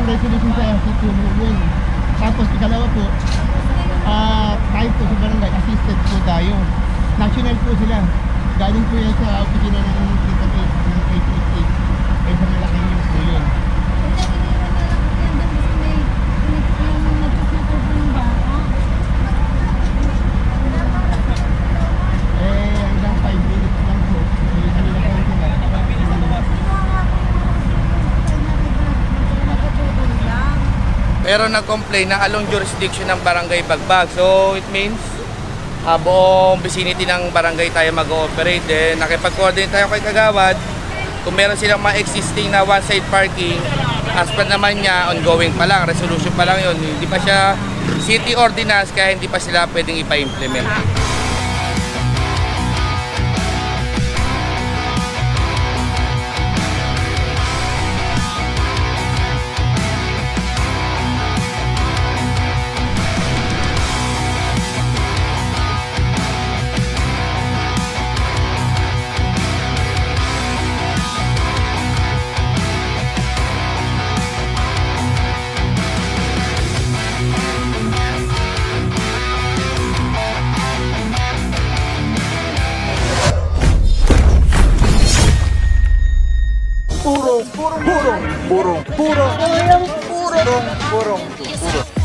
resolution sa LCQ yun. Tapos ikalawa po, kahit po sa barangay, assisted po tayo. National po sila. Galing po yan sa opisina ng 888. Ay sa malaking news po yun. Hanggang 5 minutes lang po. Pero nag-complain na along jurisdiction ng Barangay Bagbag. So it means buong vicinity ng barangay tayo mag-ooperate. Then nakipag-coordinate tayo kay Kagawad. Kung meron silang mga existing na one-side parking, as per naman niya, ongoing pa lang, resolution pa lang yun. Hindi pa siya city ordinance, kaya hindi pa sila pwedeng ipa-implement.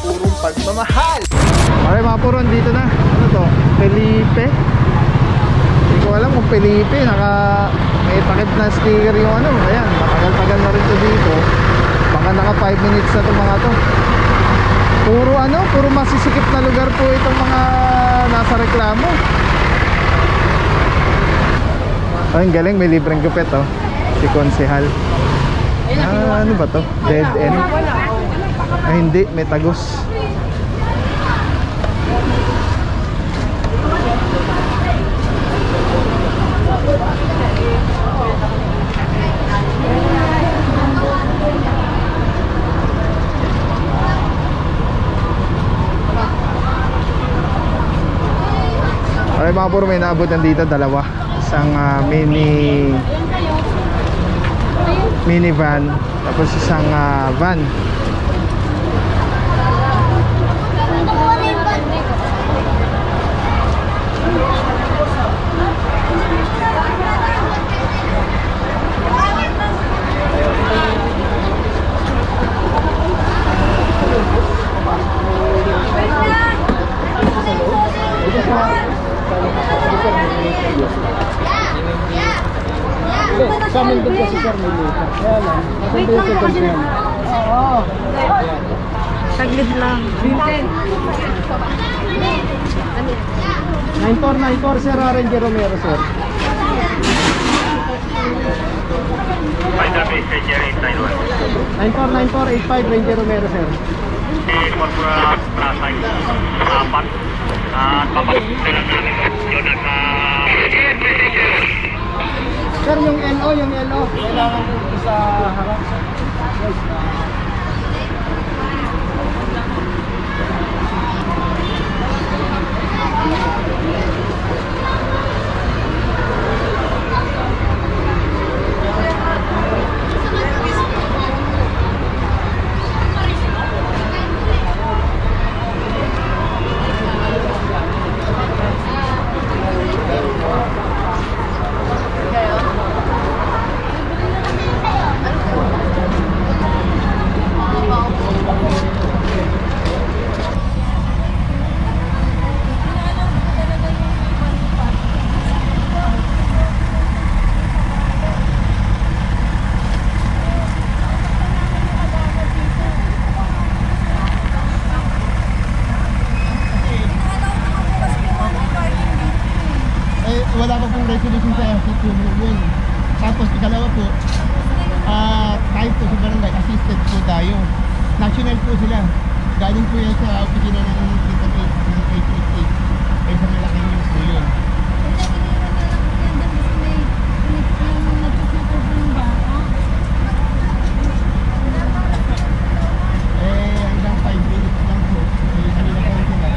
Purong pagmamahal. Okay mga puron, dito na. Ano to? Felipe? Hindi ko alam kung Felipe. May takip na sticker yung ano. Ayan, matagal-tagal na rin to dito. Baka naka 5 minutes na to mga to. Puro masisikip na lugar po itong mga nasa reklamo. Ay, galing, may libreng gupit oh. Si Konsehal. Ano ba to? Dead end? Ay hindi, may tagos. Okay mga puro, may naabutan dito dalawa. Isang minivan, tapos isang van. Sa amin din kasi sir may lupa. Kaya lang, maganda yung seconds yan. Oo. Taglit lang. 9494 sir, Ranger Romero sir. By the messenger 891. 949485 Ranger Romero sir. Corporal Prasay 4 at papasok na lang namin yun nasa Sir, yung LO, kailangan ko dito sa harap. Wala pa pong resolution sa LCQ yun. Tapos ikalawa po, kahit po sa barangay, assisted po tayo. National po sila. Galing po yan sa opisina ng 888. Ay sa malaking news po yun. Hanggang 5 minutes lang po. Kanina po sila.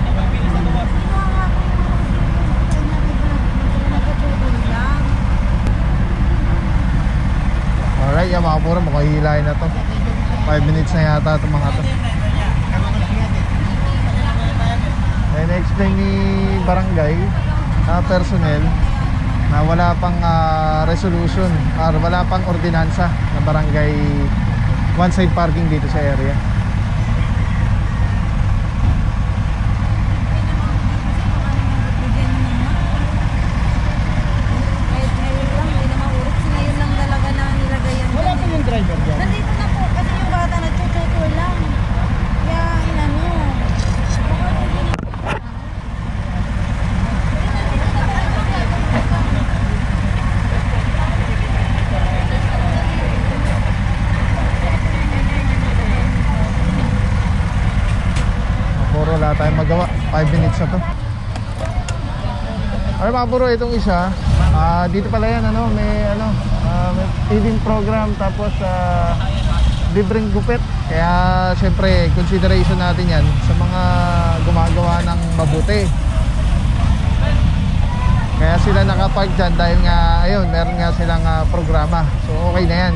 Alright, yung mga puro, mukhang hilahin na to. 5 minutes na yata itong mga to. Na-explain ni barangay personnel na wala pang resolution or wala pang ordinansa na barangay one side parking dito sa area. Wala pa yung driver dyan. Nandito na po kasi yung bata nagtututur lang. Kaya inano. Puro wala tayong magawa. 5 minutes na to. Ay mga puro, itong isa dito pala yan, may feeding program, tapos libreng gupit. Kaya syempre consideration natin yan sa mga gumagawa ng mabuti. Kaya sila nakapark dyan dahil nga ayun, meron nga silang programa. So okay na yan.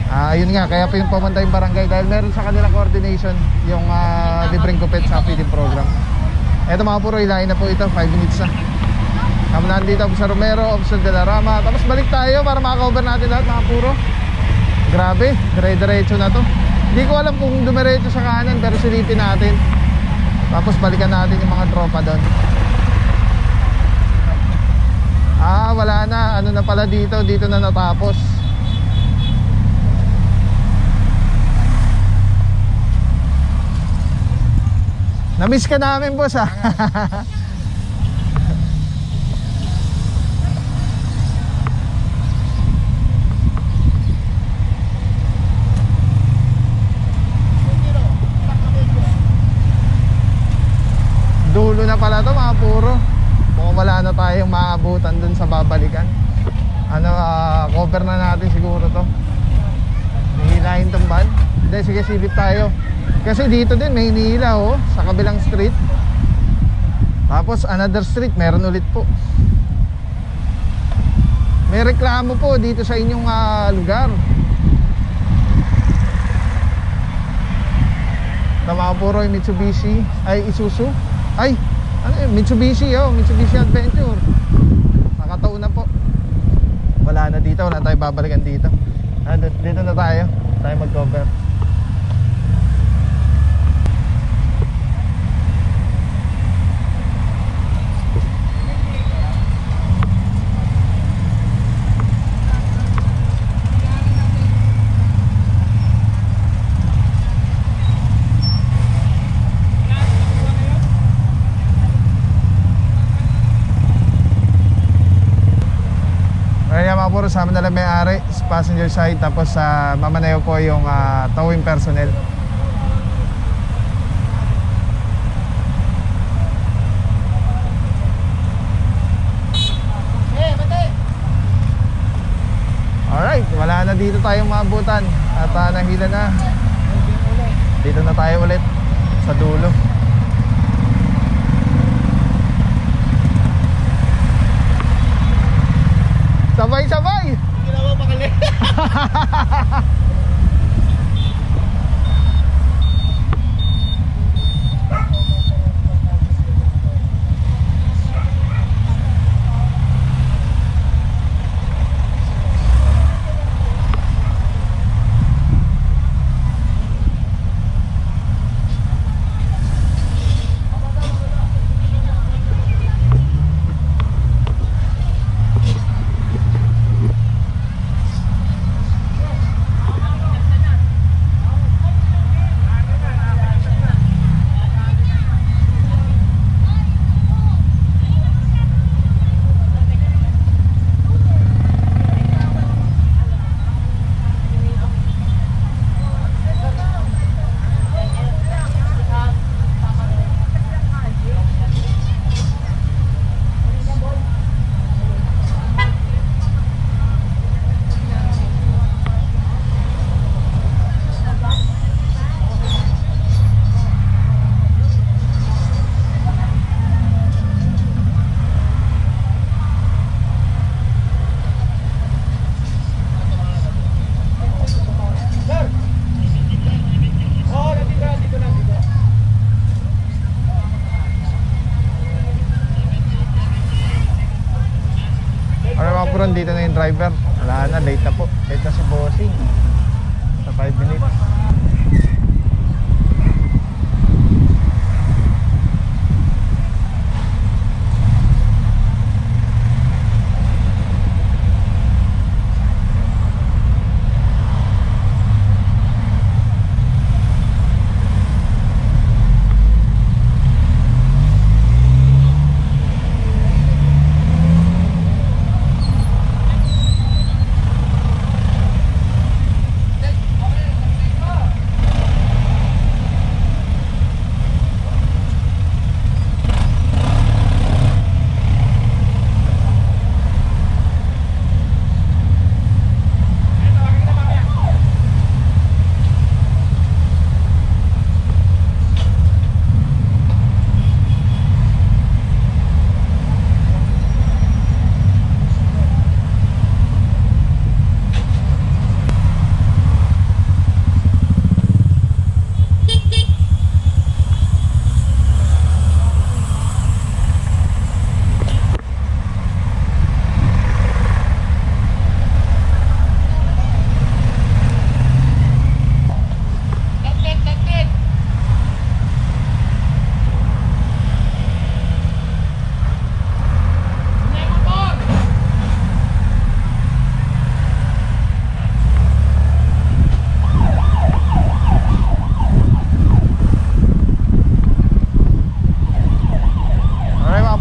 Ayun nga, kaya pa yung pumunta yung barangay dahil meron sa kanila coordination yung libreng gupit sa feeding program. Eto mga puro, ilahin na po ito, 5 minutes na. Kami nandito ako sa Romero, Opson de la Rama. Tapos balik tayo para makakover natin lahat mga puro. Grabe, dire-diretso na to. Hindi ko alam kung dumiretso sa kanan, pero silipin natin. Tapos balikan natin yung mga tropa doon. Wala na, ano na pala dito na natapos. Na-miss ka namin, boss, ha? Dulo na pala to mga puro. Mukhang wala na tayong maabutan dun sa babalikan. Cover na natin siguro to. Hihilahin tong van. Hindi, sige, silip tayo. Kasi dito din may hinihila, oh, sa kabilang street. Tapos another street, meron ulit po. May reklamo po dito sa inyong lugar. Tama puro yung Mitsubishi, ay Isuzu. Ay, ano yun? Mitsubishi, Mitsubishi Adventure. Nakataon na po. Wala na dito, wala tayo babalikan dito. Dito na tayo mag-cover. Sama na lang may-ari sa passenger side, tapos mamaneho po yung towing personnel. Alright, wala na dito tayong maabutan at nahila na. Dito na tayo ulit sa dulo. Sabay-sabay! Ginawa pa kali. nandito na yung driver. Wala na, late na po. Late na si bossing. Sa 5 minutes.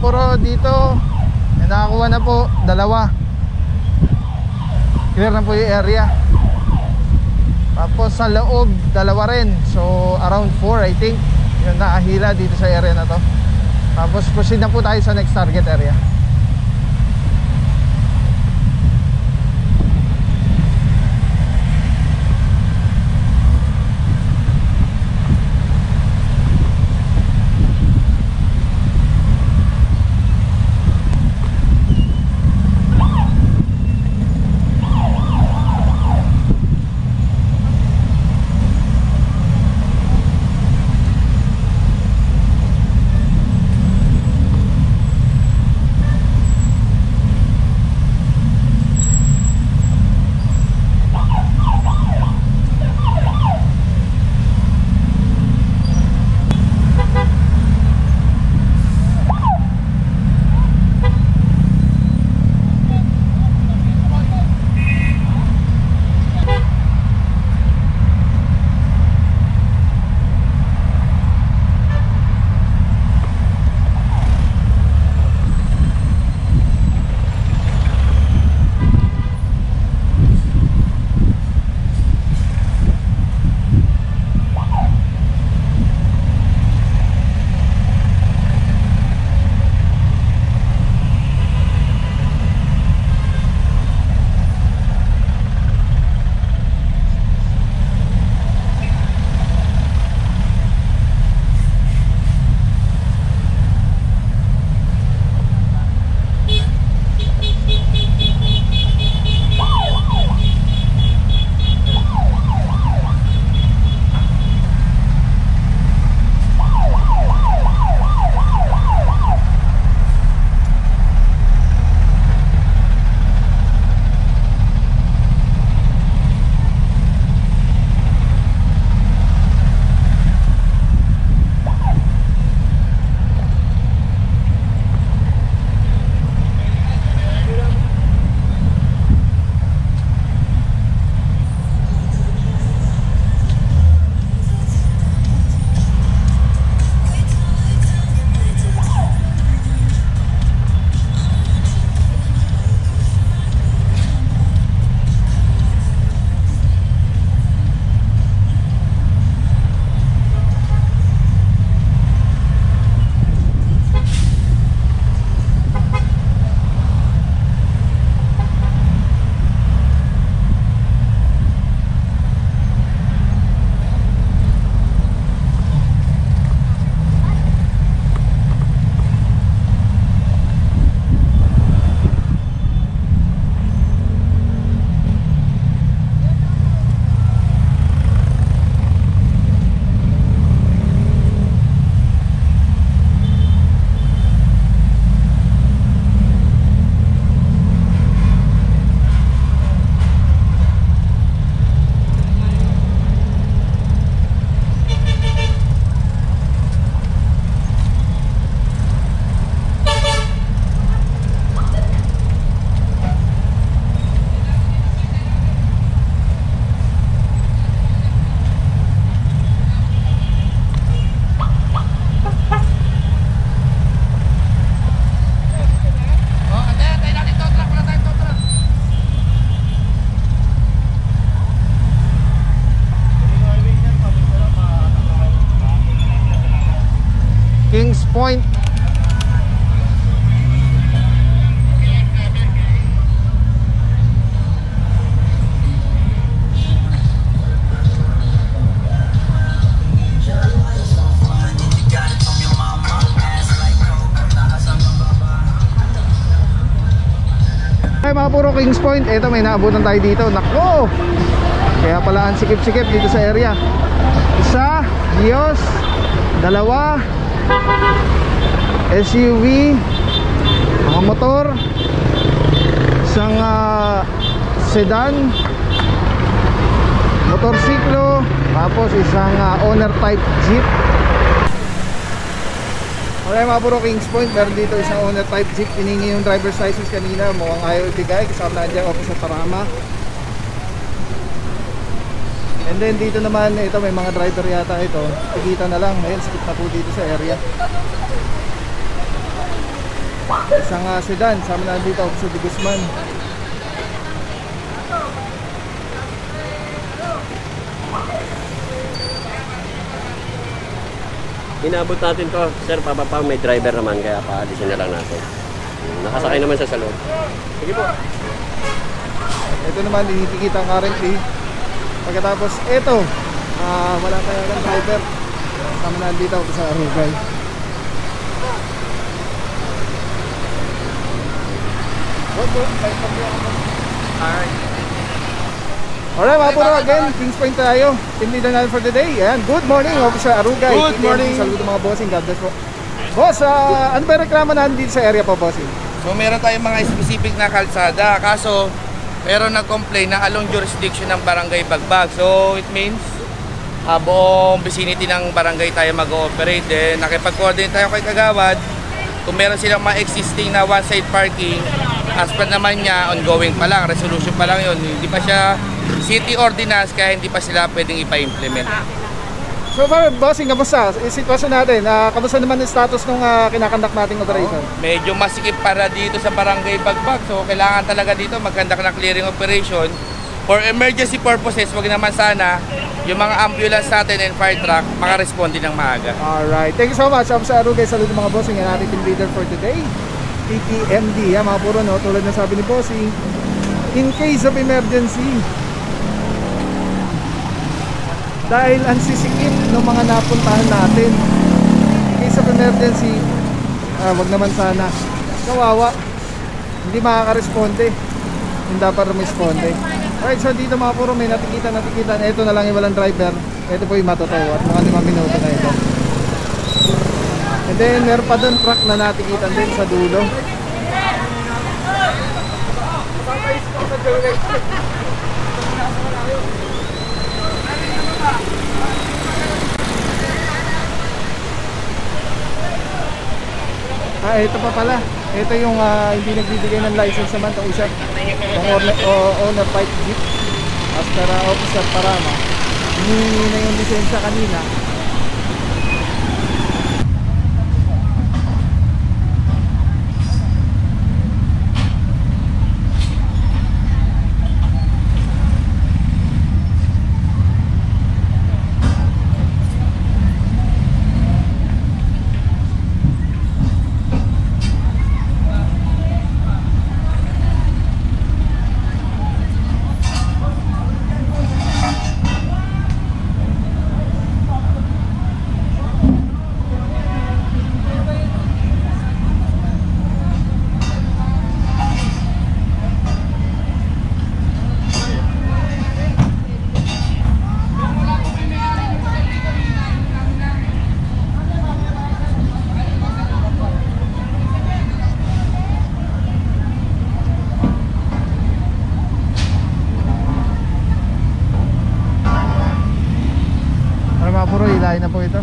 Puro dito nakakuha na po, dalawa. Clear na po yung area. Tapos sa loob, dalawa rin. So around 4 I think yung nakahila dito sa area na to. Tapos proceed na po tayo sa next target area. Point. Ay mga puro Kings Point, eto may naabutan tayo dito. Nako! Kaya pala ang sikip-sikip dito sa area. Isa, Vios, dalawa, SUV, mga motor, isang sedan, motorsiklo, tapos isang owner type jeep. Okay mga puro Kings Point, meron dito isang owner type jeep. Hiningi yung driver's license kanina, mukhang ayaw ibigay, kasama na dyan office ng Parama. And then dito naman, ito may mga driver yata ito. Pagkita na lang, ngayon skip na po dito sa area. Isang sedan, sama na dito office de Guzman. Inabot natin to, sir, pababa may driver naman kaya paalisin na lang natin. Nakasakay naman siya sa loob. Sige po. Ito naman, inikikita ang currently. Pagkatapos, ito, wala talagang driver. Sama na dito sa Arugay. Alright mga puro, again, Kings Point tayo. Team leader natin for the day. Ayan, good morning, Officer Arugay. Good morning. Saludo mga bossing, God bless po. Boss, ano ba reklamo natin dito sa area po, bossing? So meron tayong mga specific na kalsada, kaso meron nag-complain na along jurisdiction ng Barangay Bagbag. So it means buong vicinity ng barangay tayo mag-ooperate. Then nakipag-coordinate tayo kay Kagawad. Kung meron silang mga existing na one-side parking, as per naman niya, ongoing pa lang, resolution pa lang yun. Hindi pa siya city ordinance, kaya hindi pa sila pwedeng ipa-implement. So far, bossing, kamusta? Sitwasyon natin, kamusta naman yung status ng kinakandak nating operation? Medyo masikip para dito sa Barangay Bagbag. So kailangan talaga dito magkandak ng clearing operation. For emergency purposes, wag naman sana yung mga ambulance natin and fire truck makaresponde ng maaga. Alright, thank you so much. Officer Arugay, saludo mga bossing. Yan natin team leader for today. TTMD, mga puro, no? Tulad na sabi ni bossing, in case of emergency, dahil ang sisikip ng mga napuntahan natin, in case of emergency, wag naman sana, kawawa, hindi makaka-responde, hindi dapat rumisponde. Alright, so dito mga puro, may natikita. Ito na lang yung walang driver. Ito po yung matotow at mga 5 minuto na ito. And then meron pa doon truck na natikitan din sa dulo. Ito pa pala. Ito yung hindi nagbibigay ng license naman itong isa. Yung owner type jeep. As per officer Parama. Hinihingi na yung lisensya kanina. Puro ilahin na po ito.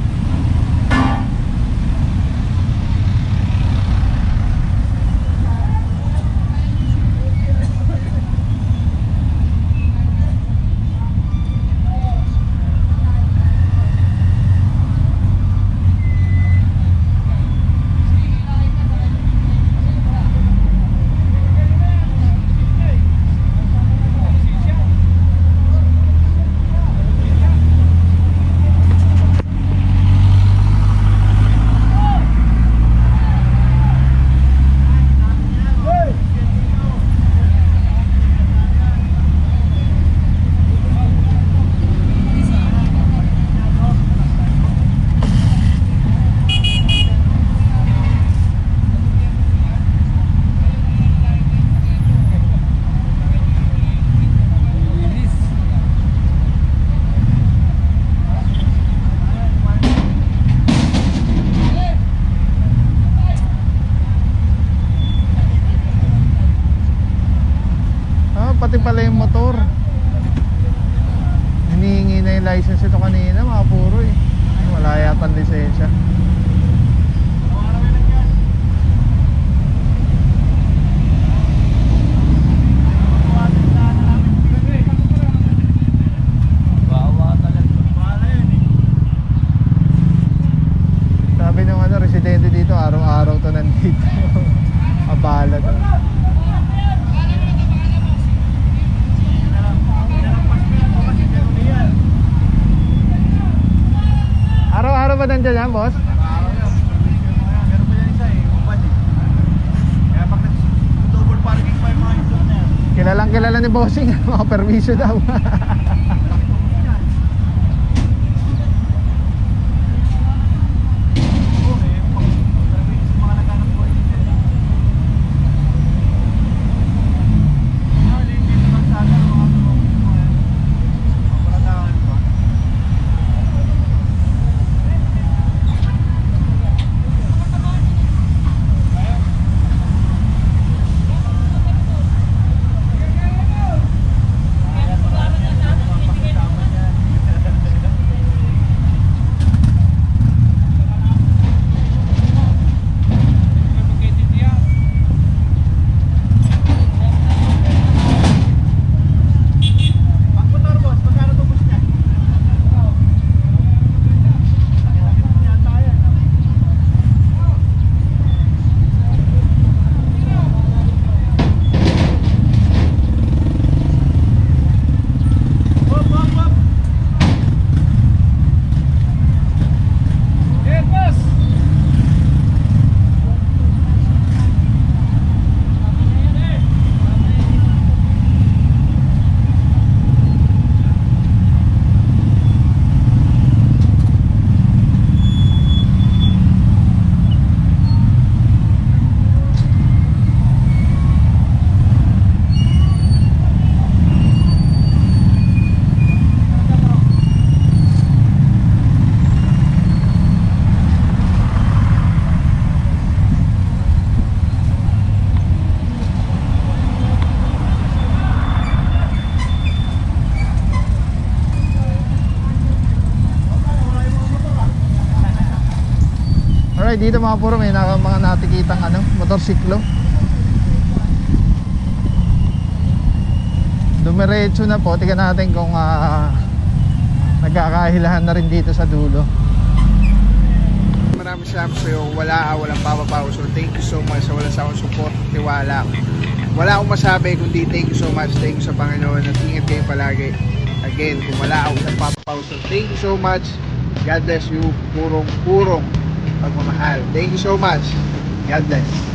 pati pala yung motor. Hinihingi na yung license ito kanina, mga puro eh. Wala yata ang lisensya. Sabi nung ano, residente dito, araw-araw to nandito. Abala to. Araw-araw ba nandiyan yan, boss? Araw yan. Meron pa yan isa eh. Upan eh. Kaya pag double parking pa yung mga ito na yan. Kilalang kilala ni bossing, mga permiso daw. Alright, dito mga puro may mga natikitang ano, motorsiklo. Dumiretso na po. Tingnan natin kung nagkakahilahan na rin dito sa dulo. Maraming salamat sa iyo. Walang papapaw. So thank you so much sa wala sa akong support, tiwala. Wala akong masabi kundi thank you so much. Thank you sa Panginoon at ingat kayo palagi. Again, kung wala akong papapaw. So thank you so much. God bless you. Purong pagmamahal. Thank you so much. God bless.